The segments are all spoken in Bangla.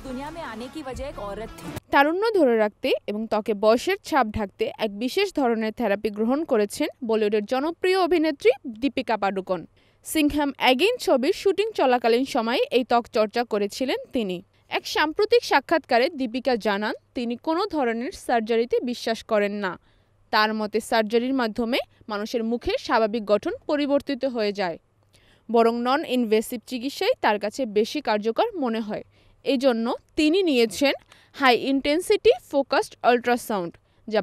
दुनिया में आने की वजह एक औरत थी। তারুণ্য ধরে রাখতে এবং ত্বকে বয়সের ছাপ ঢাকতে এক বিশেষ ধরনের থেরাপি গ্রহণ করেছেন বলিউডের জনপ্রিয় অভিনেত্রী দীপিকা পাডুকোন। সিংহাম অ্যাগেইন ছবির শুটিং চলাকালীন সময়ে এই ত্বক চর্চা করেছিলেন তিনি। এক সাম্প্রতিক সাক্ষাৎকারে দীপিকা জানান তিনি কোনো ধরনের সার্জারিতে বিশ্বাস করেন না। তার মতে সার্জারির মাধ্যমে মানুষের মুখের স্বাভাবিক গঠন পরিবর্তিত হয়ে যায়, বরং নন ইনভেসিভ চিকিৎসাই তার কাছে বেশি কার্যকর মনে হয়। এজন্য তিনি নিয়েছেন হাই ইন্টেন্সিটি ফোকাসড আল্ট্রাসাউন্ড,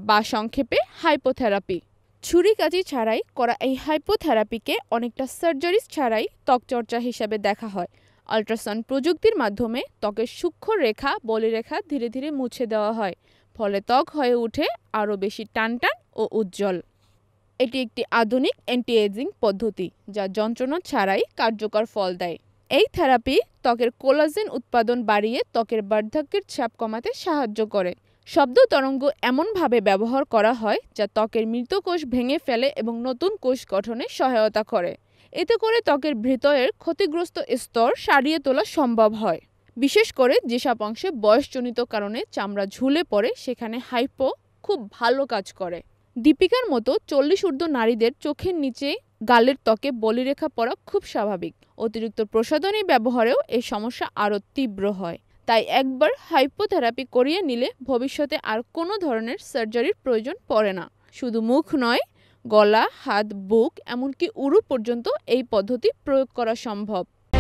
বা সংক্ষেপে হাইপোথেরাপি। ছুরি-কাঁচি ছাড়াই করা এই হাইপোথেরাপিকে অনেকটা সার্জারি ছাড়াই ত্বকচর্চা হিসেবে দেখা হয়। আল্ট্রাসাউন্ড প্রযুক্তির মাধ্যমে ত্বকের সূক্ষ্ম রেখা বলিরেখা ধীরে ধীরে মুছে দেওয়া হয়, ফলে ত্বক হয়ে ওঠে আরও বেশি টানটান ও উজ্জ্বল। এটি একটি আধুনিক অ্যান্টি এজিং পদ্ধতি যা যন্ত্রণা ছাড়াই কার্যকর ফল দেয়। এই থেরাপি ত্বকের কোলাজেন উৎপাদন বাড়িয়ে ত্বকের বার্ধক্যের চাপ কমাতে সাহায্য করে। শব্দ তরঙ্গ এমনভাবে ব্যবহার করা হয় যা ত্বকের মৃত কোষ ভেঙে ফেলে এবং নতুন কোষ গঠনে সহায়তা করে। এতে করে ত্বকের ভেতরের ক্ষতিগ্রস্ত স্তর সারিয়ে তোলা সম্ভব হয়। বিশেষ করে যেসব অংশে বয়সজনিত কারণে চামড়া ঝুলে পড়ে সেখানে হাইপো খুব ভালো কাজ করে। দীপিকার মতো 40 ঊর্ধ্ব নারীদের চোখের নিচে গালের ত্বকে বলিরেখা পড়া খুব স্বাভাবিক। অতিরিক্ত প্রসাধনী ব্যবহারেও এই সমস্যা আরও তীব্র হয়। তাই একবার হাইপোথেরাপি করিয়ে নিলে ভবিষ্যতে আর কোনো ধরনের সার্জারির প্রয়োজন পড়ে না। শুধু মুখ নয়, গলা, হাত, বুক এমনকি উরু পর্যন্ত এই পদ্ধতি প্রয়োগ করা সম্ভব।